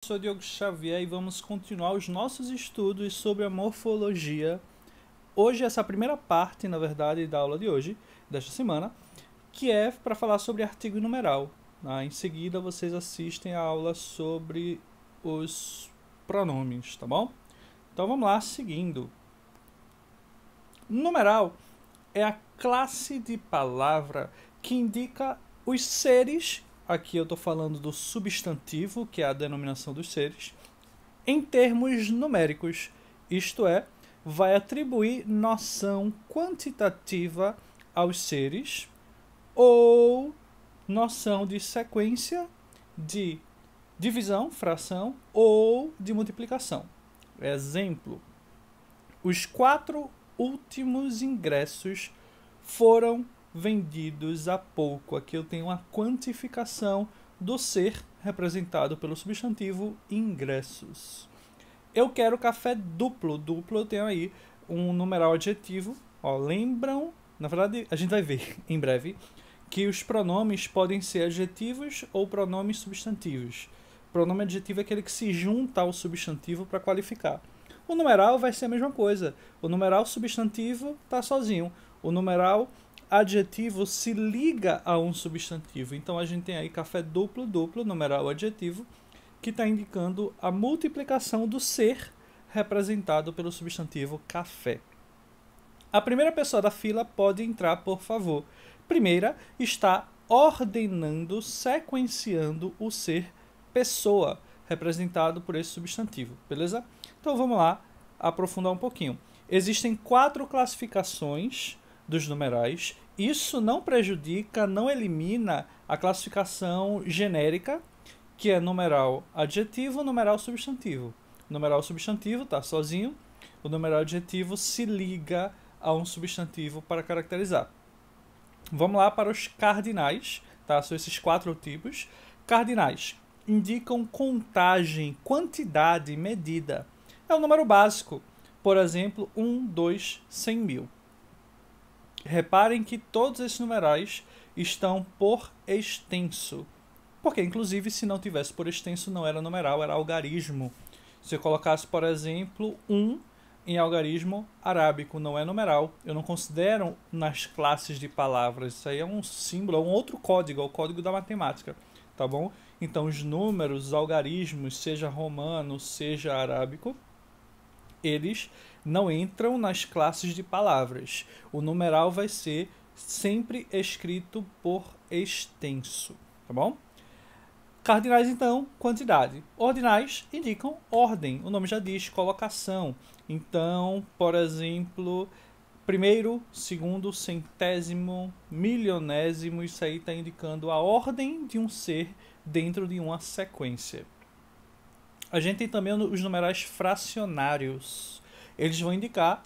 Sou Diogo Xavier e vamos continuar os nossos estudos sobre a morfologia. Hoje, essa é a primeira parte, na verdade, da aula de hoje, desta semana, que é para falar sobre artigo e numeral. Em seguida, vocês assistem a aula sobre os pronomes, tá bom? Então vamos lá, seguindo. Numeral é a classe de palavra que indica os seres. Aqui eu estou falando do substantivo, que é a denominação dos seres, em termos numéricos, isto é, vai atribuir noção quantitativa aos seres ou noção de sequência, de divisão, fração ou de multiplicação. Exemplo: os 4 últimos ingressos foram vendidos há pouco. Aqui eu tenho uma quantificação do ser representado pelo substantivo ingressos. Eu quero café duplo. Duplo eu tenho aí um numeral adjetivo. Lembram? Na verdade, a gente vai ver em breve que os pronomes podem ser adjetivos ou pronomes substantivos. Pronome adjetivo é aquele que se junta ao substantivo para qualificar. O numeral vai ser a mesma coisa. O numeral substantivo está sozinho. O numeral adjetivo se liga a um substantivo. Então a gente tem aí café duplo, duplo, numeral adjetivo, que está indicando a multiplicação do ser representado pelo substantivo café. A primeira pessoa da fila pode entrar, por favor. Primeira está ordenando, sequenciando o ser pessoa, representado por esse substantivo, beleza? Então vamos lá aprofundar um pouquinho. Existem 4 classificações dos numerais. Isso não prejudica, não elimina a classificação genérica, que é numeral adjetivo, numeral substantivo. O numeral substantivo está sozinho, o numeral adjetivo se liga a um substantivo para caracterizar. Vamos lá para os cardinais, tá? São esses 4 tipos. Cardinais indicam contagem, quantidade, medida. É um número básico. Por exemplo, 1, 2, 100 mil. Reparem que todos esses numerais estão por extenso. Porque, inclusive, se não tivesse por extenso, não era numeral, era algarismo. Se eu colocasse, por exemplo, 1 em algarismo arábico, não é numeral. Eu não considero nas classes de palavras. Isso aí é um símbolo, é um outro código, é o código da matemática. Tá bom? Então, os números, os algarismos, seja romano, seja arábico, eles não entram nas classes de palavras. O numeral vai ser sempre escrito por extenso, tá bom? Cardinais, então, quantidade. Ordinais indicam ordem. O nome já diz, colocação. Então, por exemplo, primeiro, segundo, centésimo, milionésimo, isso aí está indicando a ordem de um ser dentro de uma sequência. A gente tem também os numerais fracionários. Eles vão indicar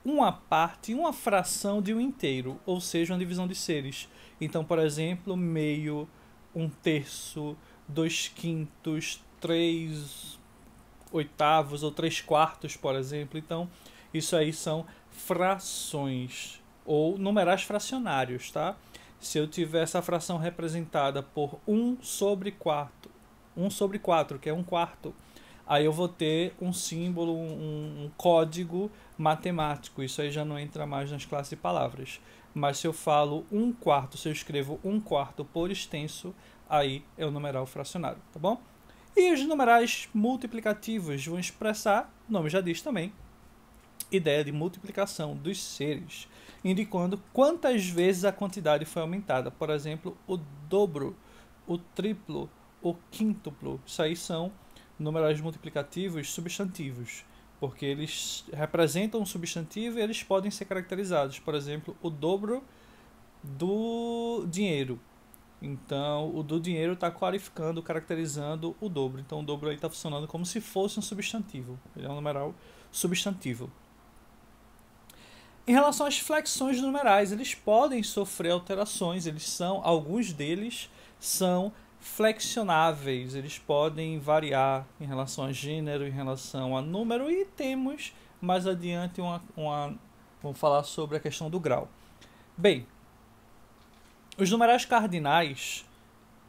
uma parte, uma fração de um inteiro, ou seja, uma divisão de seres. Então, por exemplo, meio, 1/3, 2/5, 3/8 ou 3/4, por exemplo. Então, isso aí são frações ou numerais fracionários, tá? Se eu tiver essa fração representada por 1/4, 1/4, que é 1/4, aí eu vou ter um símbolo, um código matemático. Isso aí já não entra mais nas classes de palavras. Mas se eu falo 1/4, se eu escrevo 1/4 por extenso, aí é o numeral fracionário, tá bom? E os numerais multiplicativos vão expressar, o nome já diz também, ideia de multiplicação dos seres, indicando quantas vezes a quantidade foi aumentada. Por exemplo, o dobro, o triplo, o quíntuplo. Isso aí são numerais multiplicativos substantivos, porque eles representam um substantivo e eles podem ser caracterizados. Por exemplo, o dobro do dinheiro. Então, o do dinheiro está qualificando, caracterizando o dobro. Então, o dobro aí está funcionando como se fosse um substantivo. Ele é um numeral substantivo. Em relação às flexões numerais, eles podem sofrer alterações. Alguns deles são flexionáveis, eles podem variar em relação a gênero, em relação a número, e temos mais adiante vamos falar sobre a questão do grau. Bem, os numerais cardinais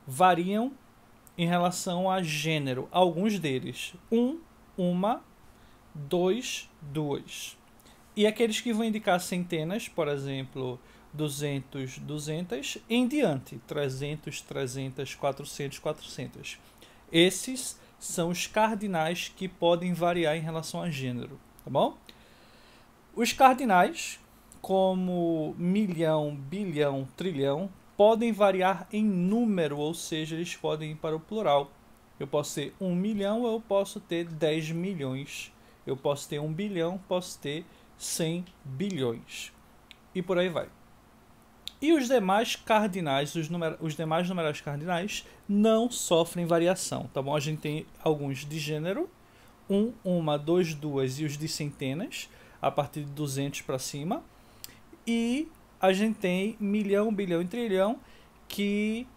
variam em relação a gênero. Alguns deles. Um, uma, dois, duas. E aqueles que vão indicar centenas, por exemplo, 200, 200, em diante. 300, 300, 400, 400. Esses são os cardinais que podem variar em relação a gênero, tá bom? Os cardinais, como milhão, bilhão, trilhão, podem variar em número, ou seja, eles podem ir para o plural. Eu posso ter 1 milhão, eu posso ter 10 milhões. Eu posso ter 1 bilhão, posso ter 100 bilhões. E por aí vai. E os demais cardinais, os demais numerais cardinais, não sofrem variação, tá bom? A gente tem alguns de gênero, um, uma, dois, duas, e os de centenas, a partir de 200 para cima. E a gente tem milhão, bilhão e trilhão, que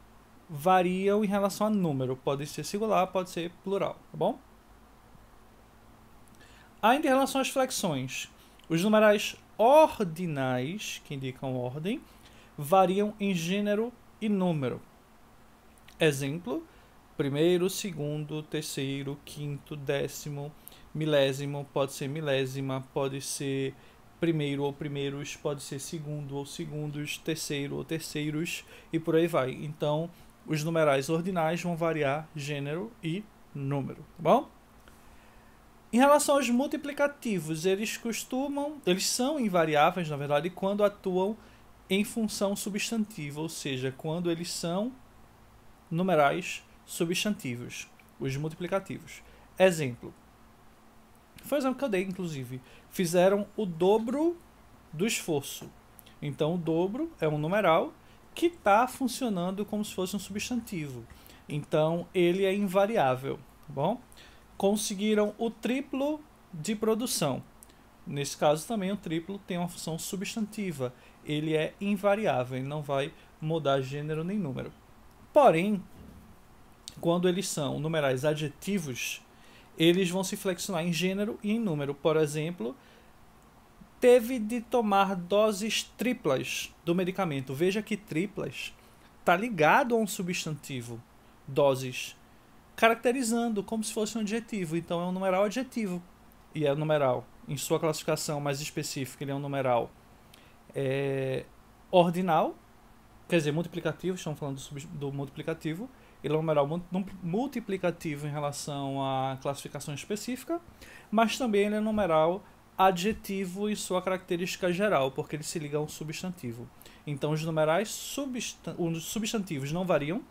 variam em relação a número. Pode ser singular, pode ser plural, tá bom? Ainda em relação às flexões, os numerais ordinais, que indicam ordem, variam em gênero e número. Exemplo: primeiro, segundo, terceiro, quinto, décimo, milésimo, pode ser milésima, pode ser primeiro ou primeiros, pode ser segundo ou segundos, terceiro ou terceiros, e por aí vai. Então, os numerais ordinais vão variar gênero e número, tá bom? Em relação aos multiplicativos, eles são invariáveis, na verdade, quando atuam em função substantiva, ou seja, quando eles são numerais substantivos, os multiplicativos. Exemplo. Foi o exemplo que eu dei, inclusive. Fizeram o dobro do esforço. Então, o dobro é um numeral que está funcionando como se fosse um substantivo. Então, ele é invariável, tá bom? Conseguiram o triplo de produção. Nesse caso, também, o triplo tem uma função substantiva. Ele é invariável, ele não vai mudar gênero nem número. Porém, quando eles são numerais adjetivos, eles vão se flexionar em gênero e em número. Por exemplo, teve de tomar doses triplas do medicamento. Veja que triplas está ligado a um substantivo, doses, caracterizando como se fosse um adjetivo. Então é um numeral adjetivo. E é um numeral, em sua classificação mais específica, ele é um numeral ordinal, quer dizer, multiplicativo, estamos falando do multiplicativo. Ele é um numeral multiplicativo em relação à classificação específica, mas também ele é um numeral adjetivo em sua característica geral, porque ele se liga a um substantivo. Então os os substantivos não variam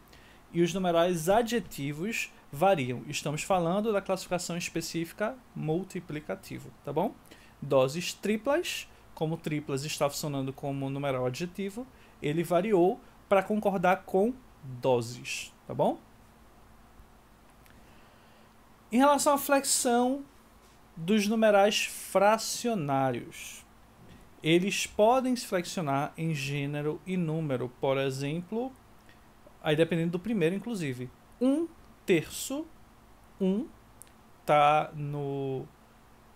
e os numerais adjetivos variam. Estamos falando da classificação específica multiplicativo, tá bom? Doses triplas, como triplas está funcionando como numeral adjetivo, ele variou para concordar com doses, tá bom? Em relação à flexão dos numerais fracionários, eles podem se flexionar em gênero e número. Por exemplo, aí dependendo do primeiro, inclusive, 1/3, tá no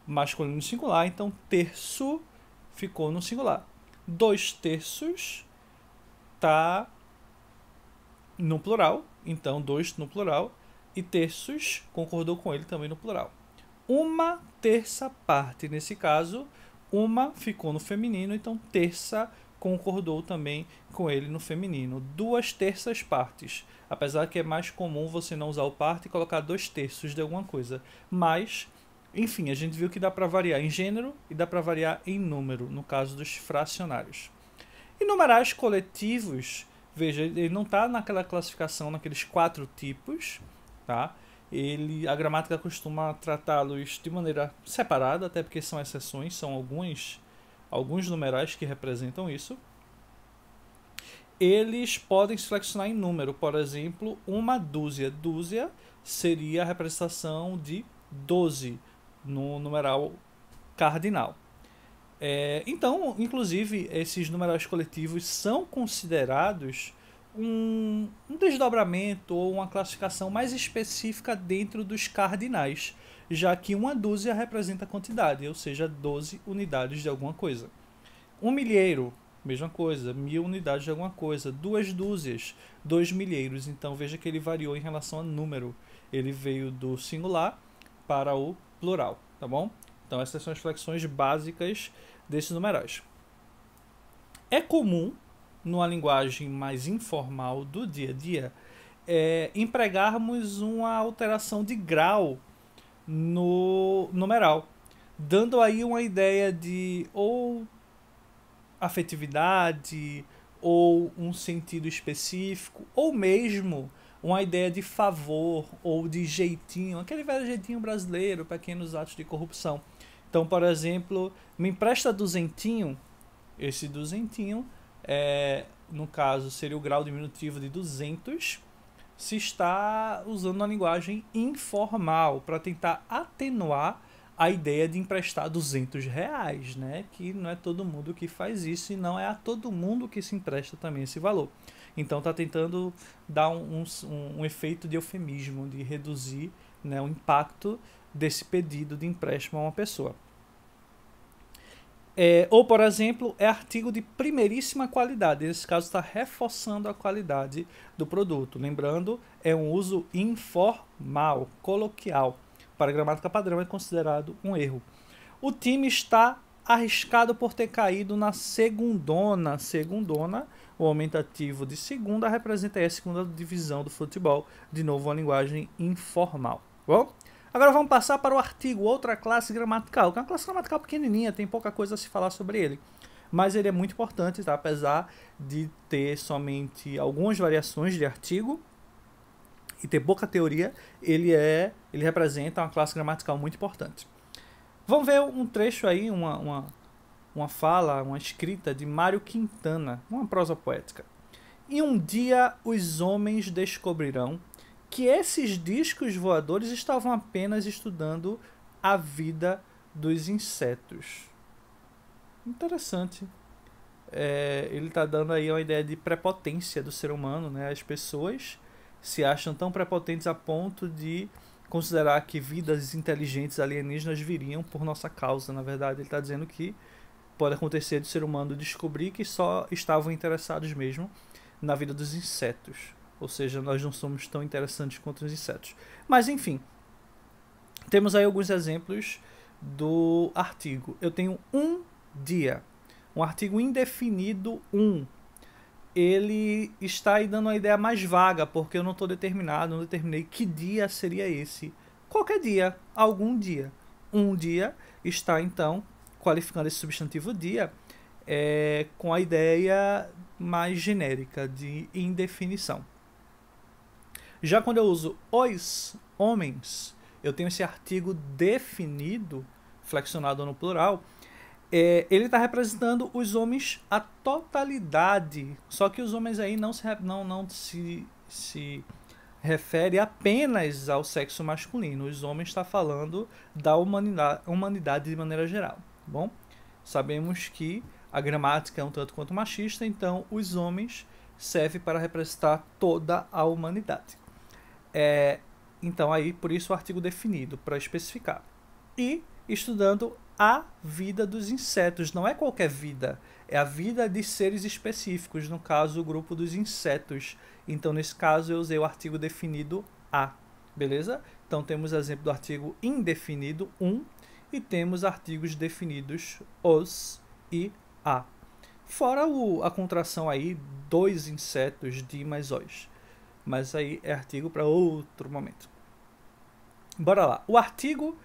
masculino singular, então terço ficou no singular. 2/3 tá no plural, então 2 no plural, e terços concordou com ele também no plural. 1/3 parte, nesse caso, uma ficou no feminino, então terça concordou também com ele no feminino. 2/3 partes, apesar que é mais comum você não usar o parte e colocar 2/3 de alguma coisa, mas enfim, a gente viu que dá para variar em gênero e dá para variar em número, no caso dos fracionários. E numerais coletivos, veja, ele não está naquela classificação, naqueles 4 tipos, tá? A gramática costuma tratá-los de maneira separada, até porque são exceções, são alguns numerais que representam isso. Eles podem se flexionar em número, por exemplo, 1/dúzia. Dúzia seria a representação de 12 no numeral cardinal. Então, inclusive, esses numerais coletivos são considerados um desdobramento ou uma classificação mais específica dentro dos cardinais, já que 1/dúzia representa quantidade, ou seja, 12 unidades de alguma coisa. 1 milheiro mesma coisa, 1000 unidades de alguma coisa, 2 dúzias, 2 milheiros. Então veja que ele variou em relação a número. Ele veio do singular para o plural, tá bom? Então essas são as flexões básicas desses numerais. É comum, numa linguagem mais informal do dia a dia, empregarmos uma alteração de grau no numeral, dando aí uma ideia de ou afetividade, ou um sentido específico, ou mesmo uma ideia de favor ou de jeitinho, aquele velho jeitinho brasileiro, pequenos atos de corrupção. Então, por exemplo, me empresta duzentinho. Esse duzentinho, no caso, seria o grau diminutivo de 200, se está usando uma linguagem informal para tentar atenuar a ideia de emprestar R$ 200, né? Que não é todo mundo que faz isso e não é a todo mundo que se empresta também esse valor. Então está tentando dar um efeito de eufemismo, de reduzir, né, o impacto desse pedido de empréstimo a uma pessoa. Ou, por exemplo, é artigo de primeiríssima qualidade. Nesse caso, está reforçando a qualidade do produto. Lembrando, é um uso informal, coloquial. Para a gramática padrão é considerado um erro. O time está arriscado por ter caído na segundona. Segundona, o aumentativo de segunda, representa aí a segunda divisão do futebol. De novo, uma linguagem informal. Bom? Agora vamos passar para o artigo, outra classe gramatical, que é uma classe gramatical pequenininha, tem pouca coisa a se falar sobre ele. Mas ele é muito importante, tá? Apesar de ter somente algumas variações de artigo e ter pouca teoria, ele representa uma classe gramatical muito importante. Vamos ver um trecho aí, uma fala, uma escrita de Mário Quintana, uma prosa poética. E um dia os homens descobrirão que esses discos voadores estavam apenas estudando a vida dos insetos. Interessante. Ele está dando aí uma ideia de prepotência do ser humano, né? As pessoas se acham tão prepotentes a ponto de considerar que vidas inteligentes alienígenas viriam por nossa causa. Na verdade, ele está dizendo que pode acontecer do ser humano descobrir que só estavam interessados mesmo na vida dos insetos. Ou seja, nós não somos tão interessantes quanto os insetos. Mas, enfim, temos aí alguns exemplos do artigo. Eu tenho um dia, um artigo indefinido, Ele está aí dando uma ideia mais vaga, porque eu não estou determinado, não determinei que dia seria esse. Qualquer dia, algum dia. Um dia está, então, qualificando esse substantivo dia com a ideia mais genérica de indefinição. Já quando eu uso os homens, eu tenho esse artigo definido, flexionado no plural, ele está representando os homens a totalidade. Só que os homens aí não se refere apenas ao sexo masculino. Os homens está falando da humanidade de maneira geral. Bom, sabemos que a gramática é um tanto quanto machista, então os homens serve para representar toda a humanidade. Então aí por isso o artigo definido, para especificar. E estudando a vida dos insetos, não é qualquer vida, é a vida de seres específicos, no caso o grupo dos insetos. Então nesse caso eu usei o artigo definido a, beleza? Então temos exemplo do artigo indefinido e temos artigos definidos os e a. Fora a contração aí dos insetos de mais os. Mas aí é artigo para outro momento. Bora lá. O artigo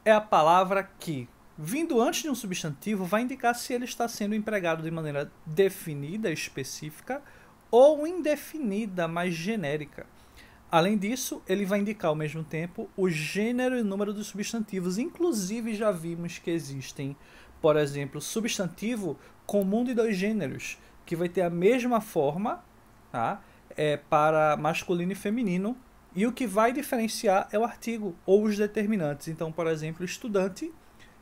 é a palavra que, vindo antes de um substantivo, vai indicar se ele está sendo empregado de maneira definida, específica, ou indefinida, mais genérica. Além disso, ele vai indicar ao mesmo tempo o gênero e o número dos substantivos. Inclusive, já vimos que existem, por exemplo, substantivo comum de 2 gêneros, que vai ter a mesma forma, tá? Para masculino e feminino, e o que vai diferenciar é o artigo ou os determinantes. Então, por exemplo, estudante.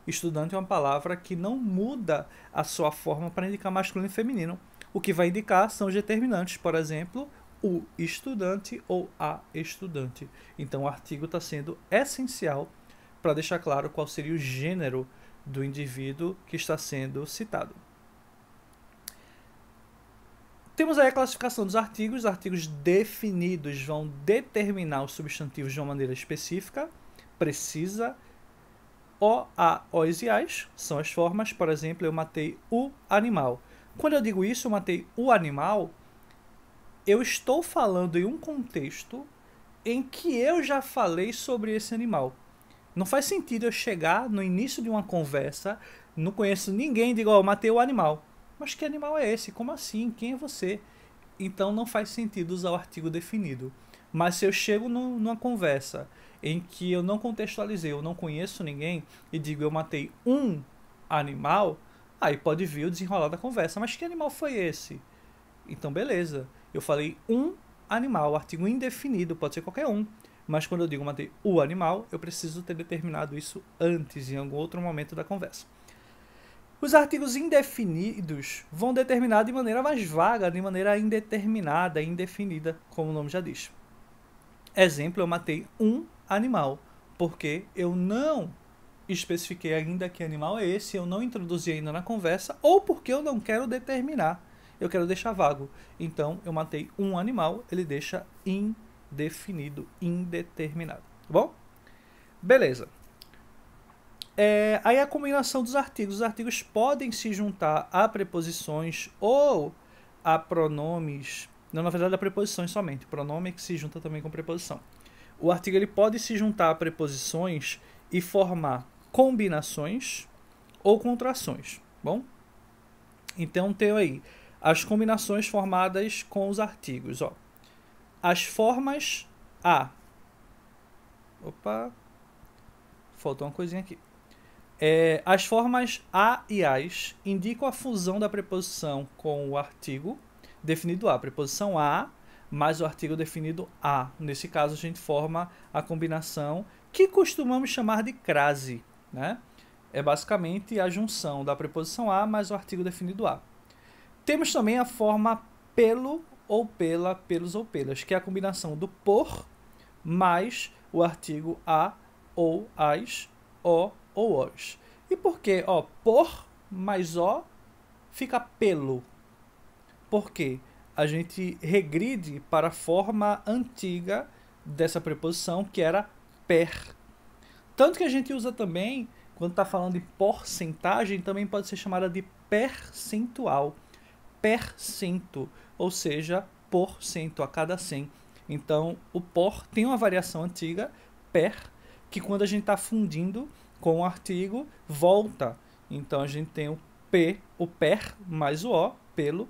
Estudante é uma palavra que não muda a sua forma para indicar masculino e feminino. O que vai indicar são os determinantes, por exemplo, o estudante ou a estudante. Então, o artigo está sendo essencial para deixar claro qual seria o gênero do indivíduo que está sendo citado. Temos aí a classificação dos artigos. Os artigos definidos vão determinar os substantivos de uma maneira específica, precisa. O, a, os e as são as formas. Por exemplo, eu matei o animal. Quando eu digo isso, eu matei o animal, eu estou falando em um contexto em que eu já falei sobre esse animal. Não faz sentido eu chegar no início de uma conversa, não conheço ninguém e digo, eu matei o animal. Mas que animal é esse? Como assim? Quem é você? Então não faz sentido usar o artigo definido. Mas se eu chego numa conversa em que eu não contextualizei, eu não conheço ninguém e digo eu matei um animal, aí pode vir o desenrolar da conversa. Mas que animal foi esse? Então beleza, eu falei um animal, artigo indefinido, pode ser qualquer um. Mas quando eu digo matei o animal, eu preciso ter determinado isso antes, em algum outro momento da conversa. Os artigos indefinidos vão determinar de maneira mais vaga, de maneira indeterminada, indefinida, como o nome já diz. Exemplo, eu matei um animal, porque eu não especifiquei ainda que animal é esse, eu não introduzi ainda na conversa, ou porque eu não quero determinar, eu quero deixar vago. Então, eu matei um animal, ele deixa indefinido, indeterminado. Tá bom? Beleza. Aí a combinação dos artigos. Os artigos podem se juntar a preposições ou a pronomes. Não, na verdade, a preposições somente. Pronome é que se junta também com preposição. O artigo ele pode se juntar a preposições e formar combinações ou contrações. Bom? Então, tem aí as combinações formadas com os artigos. Ó. As formas a. Opa! Faltou uma coisinha aqui. As formas a e as indicam a fusão da preposição com o artigo definido a. Preposição a mais o artigo definido a. Nesse caso, a gente forma a combinação que costumamos chamar de crase. Né? É basicamente a junção da preposição a mais o artigo definido a. Temos também a forma pelo ou pela, pelos ou pelas, que é a combinação do por mais o artigo a ou as, o ou os. E por que? Por mais o fica pelo. Por quê? A gente regride para a forma antiga dessa preposição, que era per. Tanto que a gente usa também, quando está falando de porcentagem, também pode ser chamada de percentual. Percento, ou seja, por cento, a cada 100. Então, o por tem uma variação antiga, per, que quando a gente está fundindo com o artigo, volta. Então, a gente tem o P, o per, mais o O, pelo,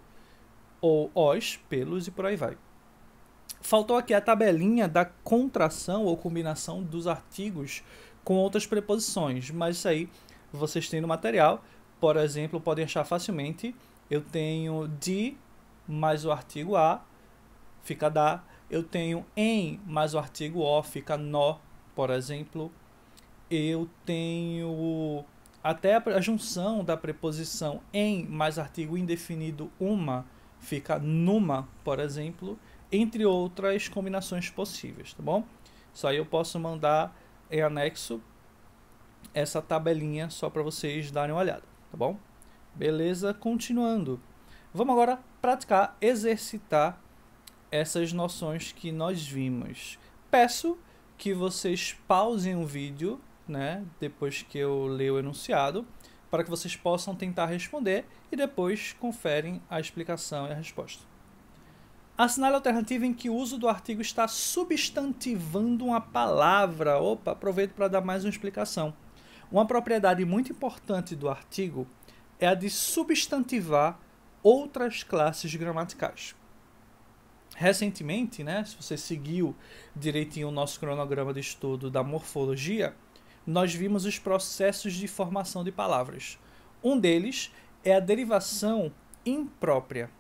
ou os, pelos e por aí vai. Faltou aqui a tabelinha da contração ou combinação dos artigos com outras preposições, mas isso aí vocês têm no material. Por exemplo, podem achar facilmente. Eu tenho de mais o artigo a, fica da. Eu tenho em mais o artigo o, fica no, por exemplo. Eu tenho até a junção da preposição em mais artigo indefinido uma, fica numa, por exemplo, entre outras combinações possíveis, tá bom? Isso aí eu posso mandar em anexo essa tabelinha só para vocês darem uma olhada, tá bom? Beleza, continuando. Vamos agora praticar, exercitar essas noções que nós vimos. Peço que vocês pausem o vídeo, né, depois que eu ler o enunciado, para que vocês possam tentar responder e depois conferem a explicação e a resposta. Assinale a alternativa em que o uso do artigo está substantivando uma palavra. Opa, aproveito para dar mais uma explicação. Uma propriedade muito importante do artigo é a de substantivar outras classes gramaticais. Recentemente, né, se você seguiu direitinho o nosso cronograma de estudo da morfologia, nós vimos os processos de formação de palavras. Um deles é a derivação imprópria,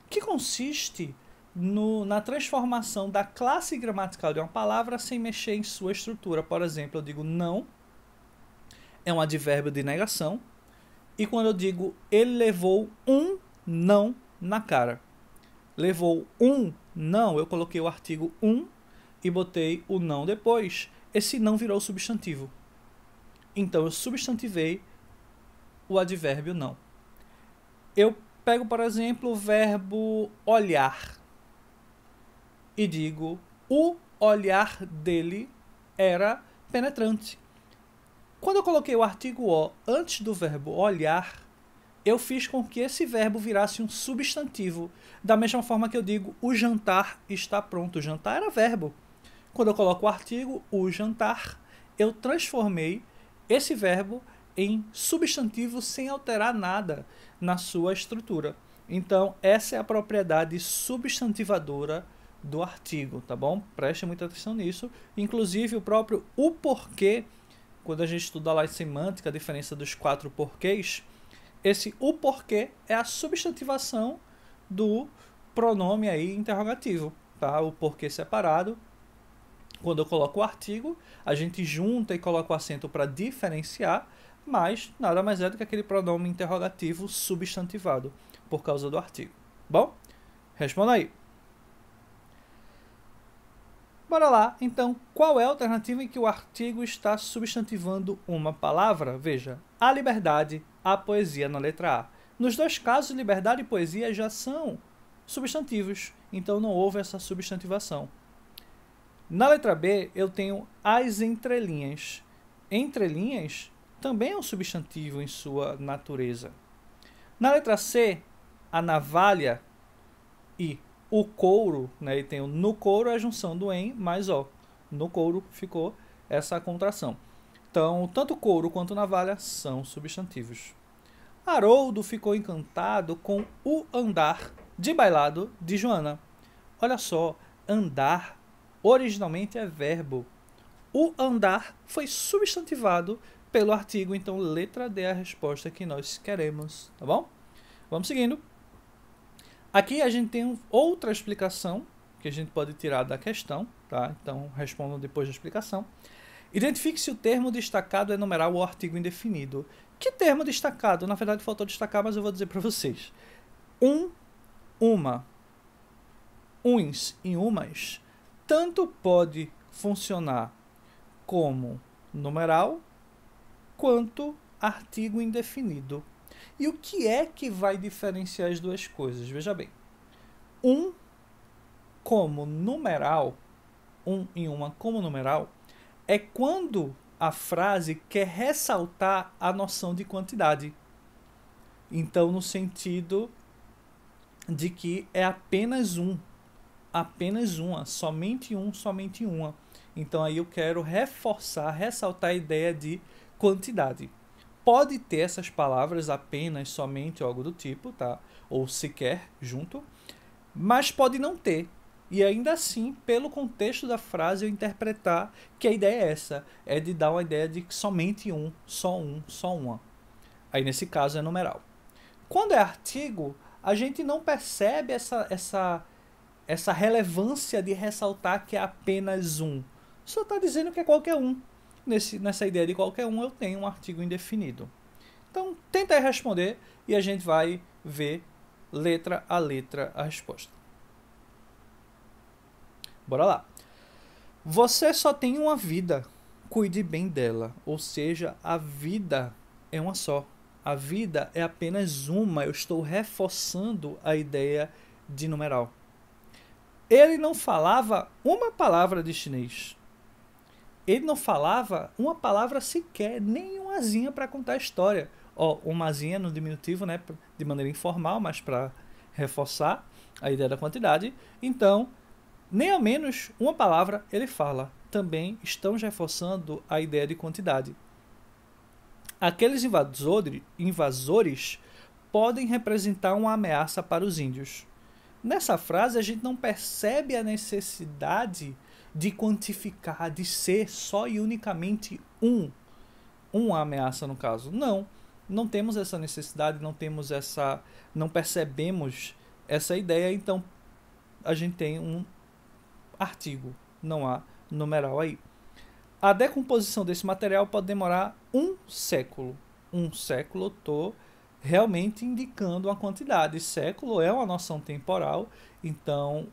que consiste na transformação da classe gramatical de uma palavra sem mexer em sua estrutura. Por exemplo, eu digo não, é um advérbio de negação, e quando eu digo ele levou um não na cara. Levou um não, eu coloquei o artigo um e botei o não depois. Esse não virou substantivo. Então, eu substantivei o advérbio não. Eu pego, por exemplo, o verbo olhar e digo: o olhar dele era penetrante. Quando eu coloquei o artigo o antes do verbo olhar, eu fiz com que esse verbo virasse um substantivo. Da mesma forma que eu digo: o jantar está pronto. O jantar era verbo. Quando eu coloco o artigo o jantar, eu transformei esse verbo em substantivo sem alterar nada na sua estrutura. Então, essa é a propriedade substantivadora do artigo, tá bom? Preste muita atenção nisso. Inclusive, o próprio o porquê, quando a gente estuda lá em semântica, a diferença dos 4 porquês, esse o porquê é a substantivação do pronome aí interrogativo, tá? O porquê separado. Quando eu coloco o artigo, a gente junta e coloca o acento para diferenciar, mas nada mais é do que aquele pronome interrogativo substantivado por causa do artigo. Bom, responda aí. Bora lá, então, qual é a alternativa em que o artigo está substantivando uma palavra? Veja, a liberdade, a poesia na letra A. Nos dois casos, liberdade e poesia já são substantivos, então não houve essa substantivação. Na letra B, eu tenho as entrelinhas. Entrelinhas também é um substantivo em sua natureza. Na letra C, a navalha e o couro, né? E tem o no couro, a junção do em mais o. No couro ficou essa contração. Então, tanto couro quanto navalha são substantivos. Haroldo ficou encantado com o andar de bailado de Joana. Olha só, andar originalmente é verbo. O andar foi substantivado pelo artigo, então letra D é a resposta que nós queremos, tá bom? Vamos seguindo. Aqui a gente tem outra explicação que a gente pode tirar da questão, tá? Então respondam depois da explicação. Identifique se o termo destacado é numeral ou artigo indefinido. Que termo destacado? Na verdade faltou destacar, mas eu vou dizer para vocês. Uma, uns e umas, tanto pode funcionar como numeral quanto artigo indefinido. E o que é que vai diferenciar as duas coisas? Veja bem, como numeral, e uma como numeral, é quando a frase quer ressaltar a noção de quantidade. Então, no sentido de que é apenas apenas uma, somente somente uma. Então, aí eu quero reforçar, ressaltar a ideia de quantidade. Pode ter essas palavras apenas, somente, ou algo do tipo, tá? Ou sequer, junto, mas pode não ter. E ainda assim, pelo contexto da frase, eu interpretar que a ideia é essa, é de dar uma ideia de somente só uma. Aí, nesse caso, é numeral. Quando é artigo, a gente não percebe essa relevância de ressaltar que é apenas um. Só está dizendo que é qualquer um. Nessa ideia de qualquer um, eu tenho um artigo indefinido. Então, tenta aí responder e a gente vai ver letra a letra a resposta. Bora lá. Você só tem uma vida. Cuide bem dela. Ou seja, a vida é uma só. A vida é apenas uma. Eu estou reforçando a ideia de numeral. Ele não falava uma palavra de chinês. Ele não falava uma palavra sequer, nem umazinha para contar a história. Ó, umazinha no diminutivo, né, de maneira informal, mas para reforçar a ideia da quantidade. Então, nem ao menos uma palavra ele fala. Também estamos reforçando a ideia de quantidade. Aqueles invasores podem representar uma ameaça para os índios. Nessa frase, a gente não percebe a necessidade de quantificar, de ser só e unicamente uma ameaça no caso. Não temos essa necessidade, não percebemos essa ideia, então a gente tem um artigo, não há numeral aí. A decomposição desse material pode demorar um século. Um século, estou realmente indicando uma quantidade. Século é uma noção temporal, então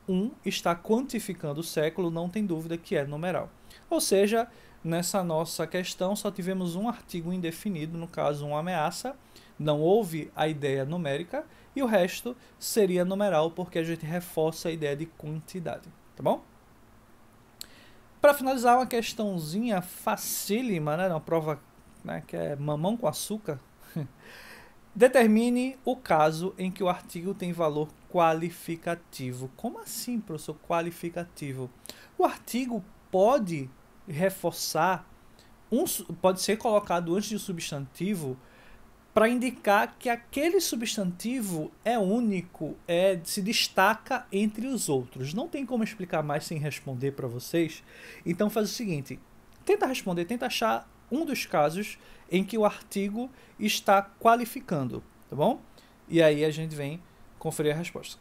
está quantificando o século, não tem dúvida que é numeral. Ou seja, nessa nossa questão só tivemos um artigo indefinido, no caso uma ameaça, não houve a ideia numérica, e o resto seria numeral, porque a gente reforça a ideia de quantidade, tá bom? Para finalizar, uma questãozinha facílima, né, uma prova, né, que é mamão com açúcar. Determine o caso em que o artigo tem valor qualificativo. Como assim, professor, qualificativo? O artigo pode reforçar, pode ser colocado antes de substantivo para indicar que aquele substantivo é único, se destaca entre os outros. Não tem como explicar mais sem responder para vocês. Então faz o seguinte, tenta responder, tenta achar um dos casos em que o artigo está qualificando, tá bom? E aí a gente vem conferir a resposta.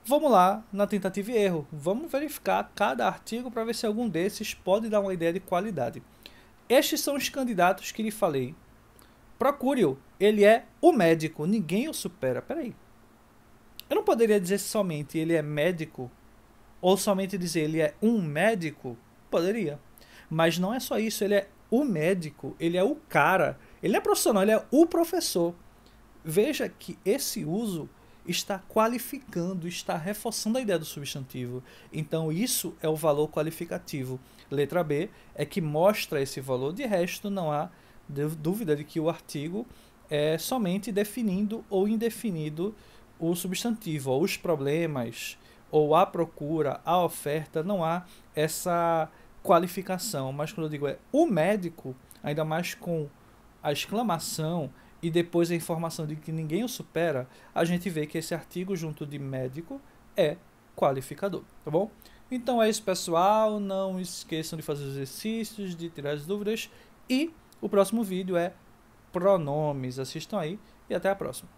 Vamos lá na tentativa e erro. Vamos verificar cada artigo para ver se algum desses pode dar uma ideia de qualidade. Estes são os candidatos que lhe falei. Procure-o. Ele é o médico. Ninguém o supera. Peraí. Eu não poderia dizer somente ele é médico ou somente dizer ele é um médico? Poderia. Mas não é só isso. Ele é o médico. Ele é o cara. Ele não é profissional. Ele é o professor. Veja que esse uso está qualificando, está reforçando a ideia do substantivo. Então, isso é o valor qualificativo. Letra B é que mostra esse valor. De resto, não há dúvida de que o artigo é somente definindo ou indefinido o substantivo, ou os problemas, ou a procura, a oferta, não há essa qualificação. Mas quando eu digo é o médico, ainda mais com a exclamação e depois a informação de que ninguém o supera, a gente vê que esse artigo junto de médico é qualificador, tá bom? Então é isso, pessoal. Não esqueçam de fazer os exercícios, de tirar as dúvidas. E o próximo vídeo é pronomes. Assistam aí e até a próxima.